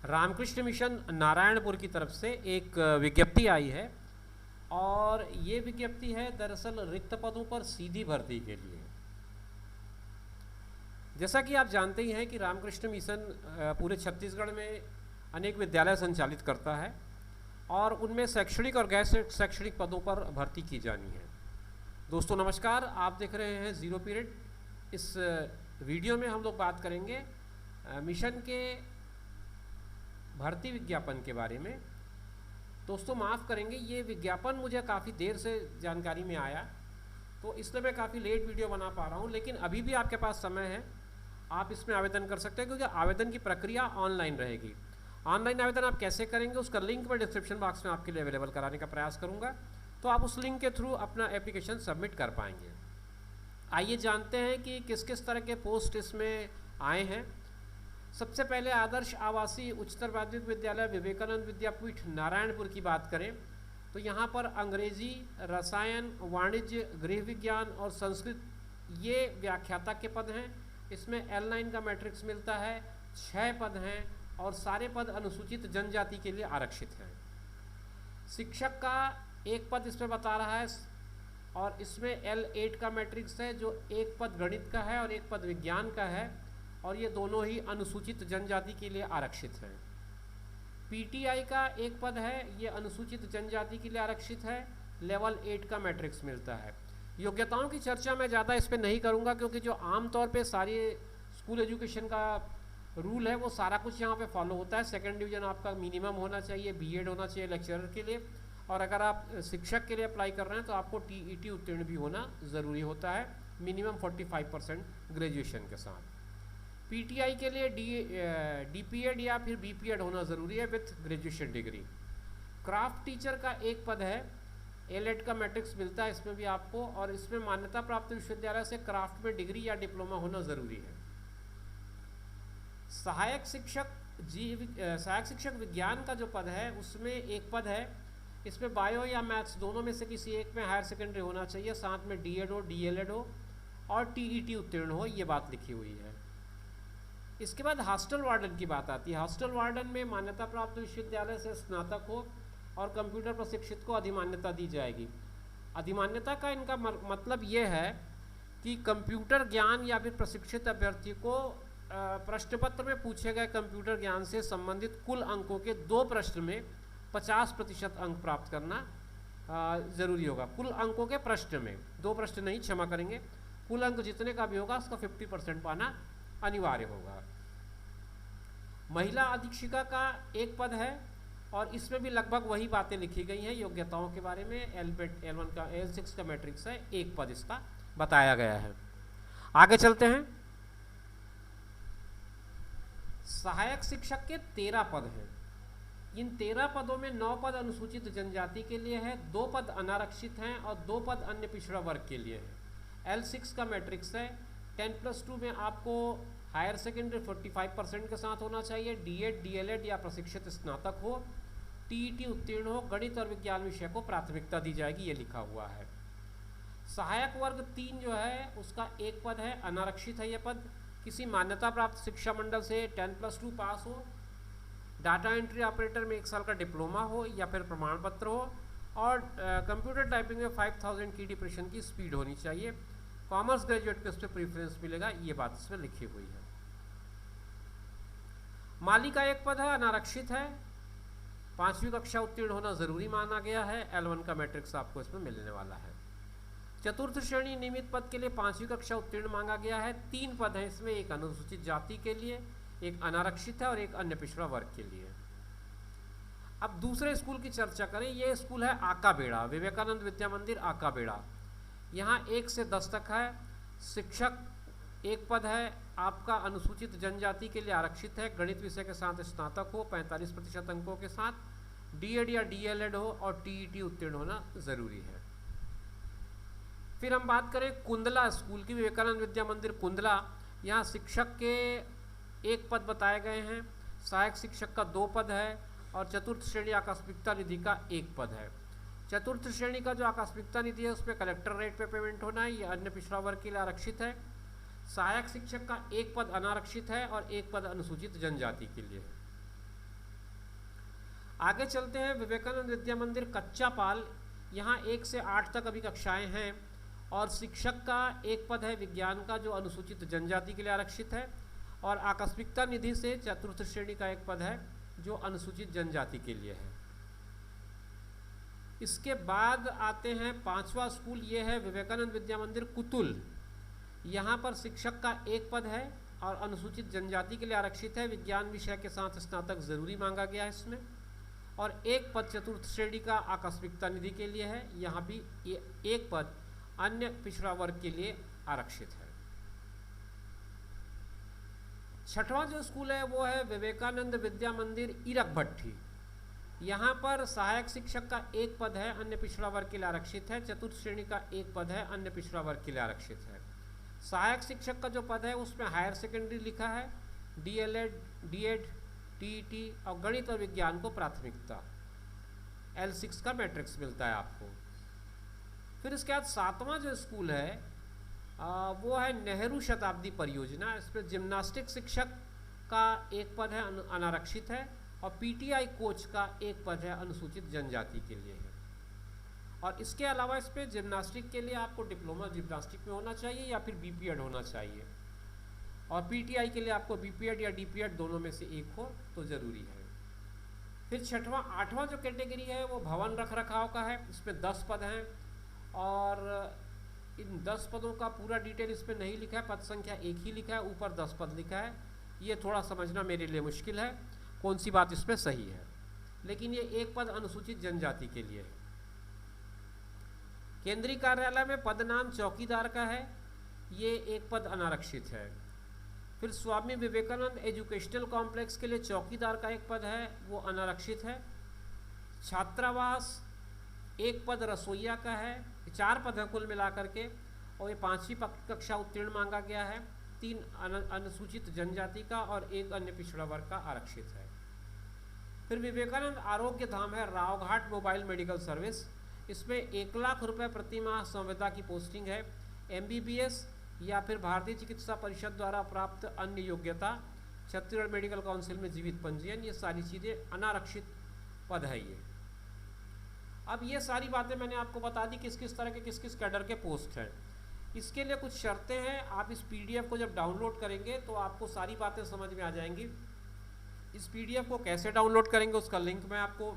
Ramakrishna mission Narayanpur की तरफ से एक विज्ञप्ति आई है और ये विज्ञप्ति है दरअसल रिक्त पदों पर सीधी भर्ती के लिए। जैसा कि आप जानते ही हैं कि रामकृष्ण मिशन पूरे छत्तीसगढ़ में अनेक विद्यालय संचालित करता है और उनमें शैक्षणिक और गैर शैक्षणिक पदों पर भर्ती की जानी है। दोस्तों नमस्कार, आप देख रहे हैं ज़ीरो पीरियड। इस वीडियो में हम लोग बात करेंगे मिशन के भर्ती विज्ञापन के बारे में। दोस्तों माफ़ करेंगे, ये विज्ञापन मुझे काफ़ी देर से जानकारी में आया तो इसलिए मैं काफ़ी लेट वीडियो बना पा रहा हूँ, लेकिन अभी भी आपके पास समय है, आप इसमें आवेदन कर सकते हैं क्योंकि आवेदन की प्रक्रिया ऑनलाइन रहेगी। ऑनलाइन आवेदन आप कैसे करेंगे उसका लिंक मैं डिस्क्रिप्शन बॉक्स में आपके लिए अवेलेबल कराने का प्रयास करूँगा, तो आप उस लिंक के थ्रू अपना एप्लीकेशन सबमिट कर पाएंगे। आइए जानते हैं कि किस किस तरह के पोस्ट इसमें आए हैं। सबसे पहले आदर्श आवासीय उच्चतर माध्यमिक विद्यालय विवेकानंद विद्यापीठ नारायणपुर की बात करें तो यहाँ पर अंग्रेजी, रसायन, वाणिज्य, गृह विज्ञान और संस्कृत ये व्याख्याता के पद हैं। इसमें L9 का मैट्रिक्स मिलता है, 6 पद हैं और सारे पद अनुसूचित जनजाति के लिए आरक्षित हैं। शिक्षक का एक पद इसमें बता रहा है और इसमें L8 का मैट्रिक्स है, जो एक पद गणित का है और एक पद विज्ञान का है और ये दोनों ही अनुसूचित जनजाति के लिए आरक्षित हैं। PTI का एक पद है, ये अनुसूचित जनजाति के लिए आरक्षित है, लेवल 8 का मैट्रिक्स मिलता है। योग्यताओं की चर्चा मैं ज़्यादा इस पर नहीं करूँगा क्योंकि जो आमतौर पे सारे स्कूल एजुकेशन का रूल है वो सारा कुछ यहाँ पे फॉलो होता है। सेकंड डिवीज़न आपका मिनिमम होना चाहिए, B.Ed होना चाहिए लेक्चरर के लिए, और अगर आप शिक्षक के लिए अप्लाई कर रहे हैं तो आपको TET उत्तीर्ण भी होना ज़रूरी होता है, मिनिमम 45% ग्रेजुएशन के साथ। PTI के लिए DPEd या फिर BPEd होना ज़रूरी है with graduation degree. Craft teacher का एक पद है, L8 का मैट्रिक्स मिलता है इसमें भी आपको, और इसमें मान्यता प्राप्त विश्वविद्यालय से क्राफ्ट में डिग्री या डिप्लोमा होना ज़रूरी है। सहायक शिक्षक विज्ञान का जो पद है उसमें एक पद है, इसमें बायो या मैथ्स दोनों में से किसी एक में हायर सेकेंडरी होना चाहिए, साथ में D.Ed हो, DLED हो और TET उत्तीर्ण हो, ये बात लिखी हुई है। इसके बाद हॉस्टल वार्डन की बात आती है। हॉस्टल वार्डन में मान्यता प्राप्त विश्वविद्यालय से स्नातक हो और कंप्यूटर प्रशिक्षित को अधिमान्यता दी जाएगी। अधिमान्यता का इनका मतलब ये है कि कंप्यूटर ज्ञान या फिर प्रशिक्षित अभ्यर्थी को प्रश्न पत्र में पूछे गए कंप्यूटर ज्ञान से संबंधित कुल अंकों के 2 प्रश्न में 50% अंक प्राप्त करना ज़रूरी होगा। कुल अंकों के प्रश्न में 2 प्रश्न नहीं, क्षमा करेंगे, कुल अंक जितने का भी होगा उसका 50% पाना अनिवार्य होगा। महिला अधीक्षिका का एक पद है और इसमें भी लगभग वही बातें लिखी गई हैं योग्यताओं के बारे में। L1 का L6 का मैट्रिक्स है, एक पद इसका बताया गया है। आगे चलते हैं। सहायक शिक्षक के 13 पद हैं। इन 13 पदों में 9 पद अनुसूचित जनजाति के लिए है, 2 पद अनारक्षित हैं और 2 पद अन्य पिछड़ा वर्ग के लिए है। L6 का मैट्रिक्स है। 10+2 में आपको हायर सेकेंडरी 45% के साथ होना चाहिए, D.Ed, DLED या प्रशिक्षित स्नातक हो, TET उत्तीर्ण हो, गणित और विज्ञान विषय को प्राथमिकता दी जाएगी, ये लिखा हुआ है। सहायक वर्ग 3 जो है उसका एक पद है, अनारक्षित है ये पद, किसी मान्यता प्राप्त शिक्षा मंडल से 10+2 पास हो, डाटा एंट्री ऑपरेटर में 1 साल का डिप्लोमा हो या फिर प्रमाण पत्र हो, और कंप्यूटर टाइपिंग में 5000 की डिप्रेशन की स्पीड होनी चाहिए। कॉमर्स ग्रेजुएट को इस पर प्रीफरेंस मिलेगा, ये बात इसमें लिखी हुई है। माली का एक पद है, अनारक्षित है, 5वीं कक्षा उत्तीर्ण होना जरूरी माना गया है। L1 का मैट्रिक्स आपको इसमें मिलने वाला है। चतुर्थ श्रेणी नियमित पद के लिए 5वीं कक्षा उत्तीर्ण मांगा गया है। 3 पद हैं इसमें, एक अनुसूचित जाति के लिए, एक अनारक्षित है और एक अन्य पिछड़ा वर्ग के लिए। अब दूसरे स्कूल की चर्चा करें। ये स्कूल है आकाबेड़ा, विवेकानंद विद्या मंदिर आकाबेड़ा। यहाँ 1 से 10 तक है। शिक्षक एक पद है आपका, अनुसूचित जनजाति के लिए आरक्षित है, गणित विषय के साथ स्नातक हो 45% अंकों के साथ, D.Ed या DLED हो और TET उत्तीर्ण होना ज़रूरी है। फिर हम बात करें कुंदला स्कूल की, विवेकानंद विद्या मंदिर कुंदला। यहाँ शिक्षक के एक पद बताए गए हैं, सहायक शिक्षक का 2 पद है और चतुर्थ श्रेणी आकस्मिकता निधि का 1 पद है। चतुर्थ श्रेणी का जो आकस्मिकता निधि है उसमें कलेक्टर रेट पे पेमेंट होना है, ये अन्य पिछड़ा वर्ग के लिए आरक्षित है। सहायक शिक्षक का 1 पद अनारक्षित है और 1 पद अनुसूचित जनजाति के लिए है। आगे चलते हैं, विवेकानंद विद्या मंदिर कच्चा पाल, यहाँ 1 से 8 तक अभी कक्षाएं हैं और शिक्षक का एक पद है विज्ञान का जो अनुसूचित जनजाति के लिए आरक्षित है, और आकस्मिकता निधि से चतुर्थ श्रेणी का एक पद है जो अनुसूचित जनजाति के लिए है। इसके बाद आते हैं 5वां स्कूल, ये है विवेकानंद विद्या मंदिर कुतुल। यहाँ पर शिक्षक का एक पद है और अनुसूचित जनजाति के लिए आरक्षित है, विज्ञान विषय के साथ स्नातक जरूरी मांगा गया है इसमें, और एक पद चतुर्थ श्रेणी का आकस्मिकता निधि के लिए है, यहाँ भी ये एक पद अन्य पिछड़ा वर्ग के लिए आरक्षित है। 6वां जो स्कूल है वो है विवेकानंद विद्या मंदिर इरक भट्टी। यहाँ पर सहायक शिक्षक का एक पद है, अन्य पिछड़ा वर्ग के लिए आरक्षित है, चतुर्थ श्रेणी का एक पद है, अन्य पिछड़ा वर्ग के लिए आरक्षित है। सहायक शिक्षक का जो पद है उसमें हायर सेकेंडरी लिखा है, DLED, DED, TET और गणित और विज्ञान को प्राथमिकता, L6 का मैट्रिक्स मिलता है आपको। फिर इसके बाद 7वां जो स्कूल है वो है नेहरू शताब्दी परियोजना। इसमें जिम्नास्टिक शिक्षक का एक पद है, अनारक्षित है, और PTI कोच का एक पद है, अनुसूचित जनजाति के लिए है। और इसके अलावा इस पर जिम्नास्टिक के लिए आपको डिप्लोमा जिम्नास्टिक में होना चाहिए या फिर BPED होना चाहिए, और PTI के लिए आपको BPED या DPED दोनों में से एक हो तो ज़रूरी है। फिर 8वां जो कैटेगरी है वो भवन रख रखाव का है, इसमें 10 पद हैं और इन 10 पदों का पूरा डिटेल इसमें नहीं लिखा है, पद संख्या 1 ही लिखा है, ऊपर 10 पद लिखा है। ये थोड़ा समझना मेरे लिए मुश्किल है कौन सी बात इसमें सही है, लेकिन ये एक पद अनुसूचित जनजाति के लिए है। केंद्रीय कार्यालय में पद नाम चौकीदार का है, ये एक पद अनारक्षित है। फिर स्वामी विवेकानंद एजुकेशनल कॉम्प्लेक्स के लिए चौकीदार का एक पद है, वो अनारक्षित है। छात्रावास एक पद रसोइया का है, 4 पद हैं कुल मिलाकर के, और ये 5वीं कक्षा उत्तीर्ण मांगा गया है। 3 अनुसूचित जनजाति का और 1 अन्य पिछड़ा वर्ग का आरक्षित है। फिर विवेकानंद आरोग्य धाम है रावघाट मोबाइल मेडिकल सर्विस, इसमें 1 लाख रुपए प्रति माह संविदा की पोस्टिंग है। MBBS या फिर भारतीय चिकित्सा परिषद द्वारा प्राप्त अन्य योग्यता, छत्तीसगढ़ मेडिकल काउंसिल में जीवित पंजीयन, ये सारी चीज़ें अनारक्षित पद है ये। अब ये सारी बातें मैंने आपको बता दी किस किस तरह के किस किस कैडर के पोस्ट हैं। इसके लिए कुछ शर्तें हैं, आप इस PDF को जब डाउनलोड करेंगे तो आपको सारी बातें समझ में आ जाएंगी। इस PDF को कैसे डाउनलोड करेंगे उसका लिंक मैं आपको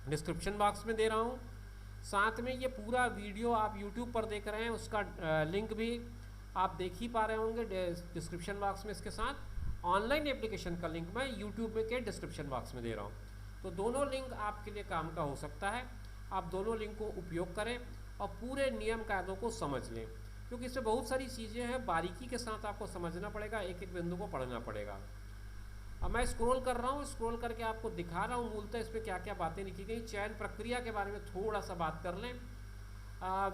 डिस्क्रिप्शन बॉक्स में दे रहा हूँ। साथ में ये पूरा वीडियो आप YouTube पर देख रहे हैं, उसका लिंक भी आप देख ही पा रहे होंगे डिस्क्रिप्शन बॉक्स में। इसके साथ ऑनलाइन एप्लीकेशन का लिंक मैं YouTube में के डिस्क्रिप्शन बॉक्स में दे रहा हूँ, तो दोनों लिंक आपके लिए काम का हो सकता है। आप दोनों लिंक को उपयोग करें और पूरे नियम कायदों को समझ लें, क्योंकि इसमें बहुत सारी चीज़ें हैं, बारीकी के साथ आपको समझना पड़ेगा, एक एक बिंदु को पढ़ना पड़ेगा। अब मैं स्क्रॉल कर रहा हूँ, स्क्रॉल करके आपको दिखा रहा हूँ मूलतः इसमें क्या क्या बातें लिखी गई। चयन प्रक्रिया के बारे में थोड़ा सा बात कर लें।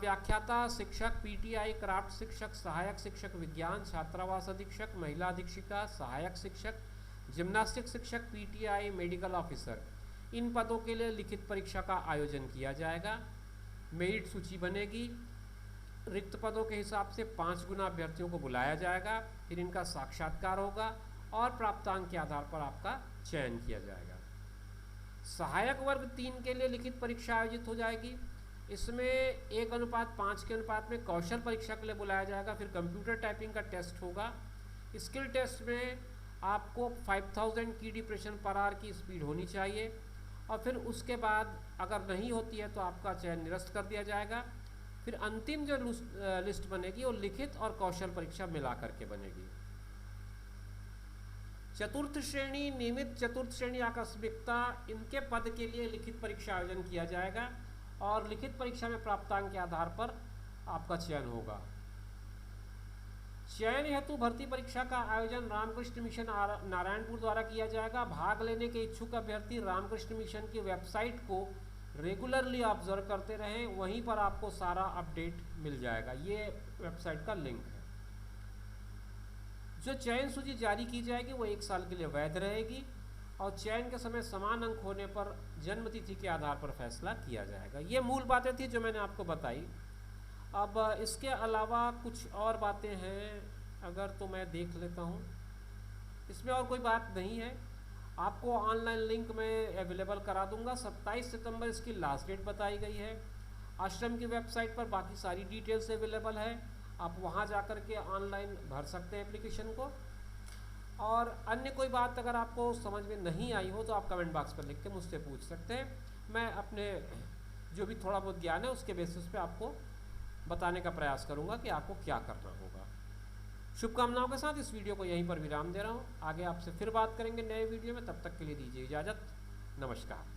व्याख्याता शिक्षक, PTI क्राफ्ट शिक्षक, सहायक शिक्षक विज्ञान, छात्रावास अधीक्षक, महिला अधीक्षिका, सहायक शिक्षक, जिम्नास्टिक शिक्षक, PTI मेडिकल ऑफिसर, इन पदों के लिए लिखित परीक्षा का आयोजन किया जाएगा। मेरिट सूची बनेगी, रिक्त पदों के हिसाब से 5 गुना अभ्यर्थियों को बुलाया जाएगा, फिर इनका साक्षात्कार होगा और प्राप्तांक के आधार पर आपका चयन किया जाएगा। सहायक वर्ग 3 के लिए लिखित परीक्षा आयोजित हो जाएगी। इसमें 1:5 के अनुपात में कौशल परीक्षा के लिए बुलाया जाएगा, फिर कंप्यूटर टाइपिंग का टेस्ट होगा। स्किल टेस्ट में आपको 5000 की डिप्रेशन पर आवर की स्पीड होनी चाहिए, और फिर उसके बाद अगर नहीं होती है तो आपका चयन निरस्त कर दिया जाएगा। फिर अंतिम जो लिस्ट बनेगी वो लिखित और कौशल परीक्षा मिला करके बनेगी। चतुर्थ श्रेणी, नियमित चतुर्थ श्रेणी आकस्मिकता, इनके पद के लिए लिखित परीक्षा आयोजन किया जाएगा और लिखित परीक्षा में प्राप्तांक के आधार पर आपका चयन होगा। चयन हेतु भर्ती परीक्षा का आयोजन रामकृष्ण मिशन नारायणपुर द्वारा किया जाएगा। भाग लेने के इच्छुक अभ्यर्थी रामकृष्ण मिशन की वेबसाइट को रेगुलरली ऑब्जर्व करते रहें, वहीं पर आपको सारा अपडेट मिल जाएगा। ये वेबसाइट का लिंक है। जो चयन सूची जारी की जाएगी वो 1 साल के लिए वैध रहेगी और चयन के समय समान अंक होने पर जन्मतिथि के आधार पर फैसला किया जाएगा। ये मूल बातें थी जो मैंने आपको बताई। अब इसके अलावा कुछ और बातें हैं, अगर तो मैं देख लेता हूँ। इसमें और कोई बात नहीं है। आपको ऑनलाइन लिंक मैं अवेलेबल करा दूंगा। 27 सितंबर इसकी लास्ट डेट बताई गई है। आश्रम की वेबसाइट पर बाकी सारी डिटेल्स अवेलेबल है, आप वहाँ जा कर के ऑनलाइन भर सकते हैं एप्लीकेशन को। और अन्य कोई बात अगर आपको समझ में नहीं आई हो तो आप कमेंट बॉक्स पर लिख के मुझसे पूछ सकते हैं। मैं अपने जो भी थोड़ा बहुत ज्ञान है उसके बेसिस पे आपको बताने का प्रयास करूँगा कि आपको क्या करना होगा। शुभकामनाओं के साथ इस वीडियो को यहीं पर विराम दे रहा हूँ। आगे आपसे फिर बात करेंगे नए वीडियो में, तब तक के लिए दीजिए इजाज़त। नमस्कार।